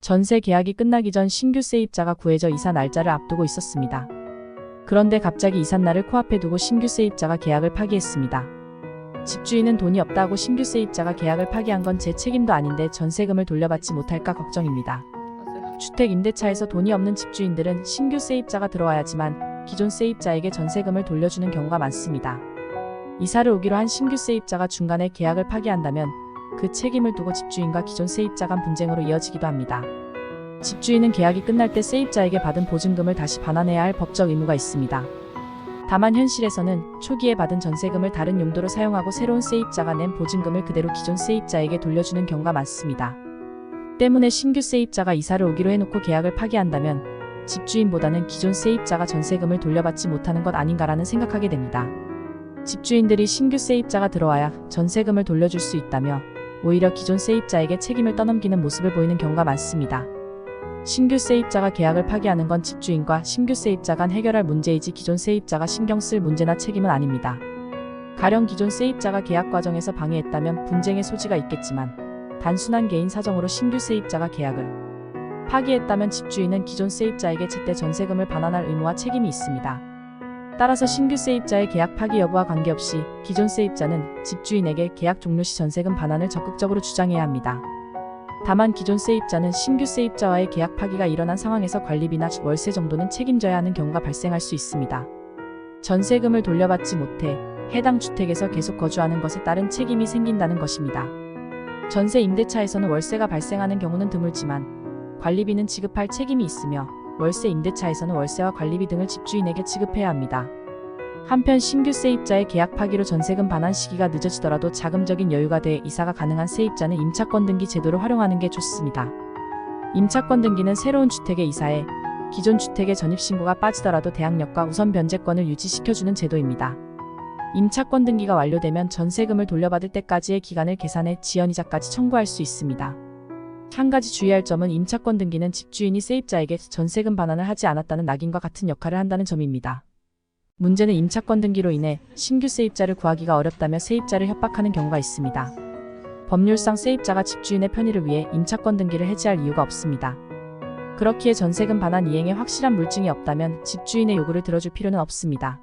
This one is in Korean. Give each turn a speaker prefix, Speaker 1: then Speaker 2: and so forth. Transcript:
Speaker 1: 전세 계약이 끝나기 전 신규 세입자가 구해져 이사 날짜를 앞두고 있었습니다. 그런데 갑자기 이삿날을 코앞에 두고 신규 세입자가 계약을 파기했습니다. 집주인은 돈이 없다고 신규 세입자가 계약을 파기한 건 제 책임도 아닌데 전세금을 돌려받지 못할까 걱정입니다. 주택 임대차에서 돈이 없는 집주인들은 신규 세입자가 들어와야지만 기존 세입자에게 전세금을 돌려주는 경우가 많습니다. 이사를 오기로 한 신규 세입자가 중간에 계약을 파기한다면 그 책임을 두고 집주인과 기존 세입자 간 분쟁으로 이어지기도 합니다. 집주인은 계약이 끝날 때 세입자에게 받은 보증금을 다시 반환해야 할 법적 의무가 있습니다. 다만 현실에서는 초기에 받은 전세금을 다른 용도로 사용하고 새로운 세입자가 낸 보증금을 그대로 기존 세입자에게 돌려주는 경우가 많습니다. 때문에 신규 세입자가 이사를 오기로 해놓고 계약을 파기한다면 집주인보다는 기존 세입자가 전세금을 돌려받지 못하는 것 아닌가라는 생각하게 됩니다. 집주인들이 신규 세입자가 들어와야 전세금을 돌려줄 수 있다며 오히려 기존 세입자에게 책임을 떠넘기는 모습을 보이는 경우가 많습니다. 신규 세입자가 계약을 파기하는 건 집주인과 신규 세입자 간 해결할 문제이지 기존 세입자가 신경 쓸 문제나 책임은 아닙니다. 가령 기존 세입자가 계약 과정에서 방해했다면 분쟁의 소지가 있겠지만 단순한 개인 사정으로 신규 세입자가 계약을 파기했다면 집주인은 기존 세입자에게 제때 전세금을 반환할 의무와 책임이 있습니다. 따라서 신규 세입자의 계약 파기 여부와 관계없이 기존 세입자는 집주인에게 계약 종료 시 전세금 반환을 적극적으로 주장해야 합니다. 다만 기존 세입자는 신규 세입자와의 계약 파기가 일어난 상황에서 관리비나 월세 정도는 책임져야 하는 경우가 발생할 수 있습니다. 전세금을 돌려받지 못해 해당 주택에서 계속 거주하는 것에 따른 책임이 생긴다는 것입니다. 전세 임대차에서는 월세가 발생하는 경우는 드물지만 관리비는 지급할 책임이 있으며 월세 임대차에서는 월세와 관리비 등을 집주인에게 지급해야 합니다. 한편 신규 세입자의 계약 파기로 전세금 반환 시기가 늦어지더라도 자금적인 여유가 돼 이사가 가능한 세입자는 임차권 등기 제도를 활용하는 게 좋습니다. 임차권 등기는 새로운 주택에 이사해 기존 주택의 전입신고가 빠지더라도 대항력과 우선 변제권을 유지시켜주는 제도입니다. 임차권 등기가 완료되면 전세금을 돌려받을 때까지의 기간을 계산해 지연이자까지 청구할 수 있습니다. 한 가지 주의할 점은 임차권 등기는 집주인이 세입자에게 전세금 반환을 하지 않았다는 낙인과 같은 역할을 한다는 점입니다. 문제는 임차권 등기로 인해 신규 세입자를 구하기가 어렵다며 세입자를 협박하는 경우가 있습니다. 법률상 세입자가 집주인의 편의를 위해 임차권 등기를 해지할 이유가 없습니다. 그렇기에 전세금 반환 이행에 확실한 물증이 없다면 집주인의 요구를 들어줄 필요는 없습니다.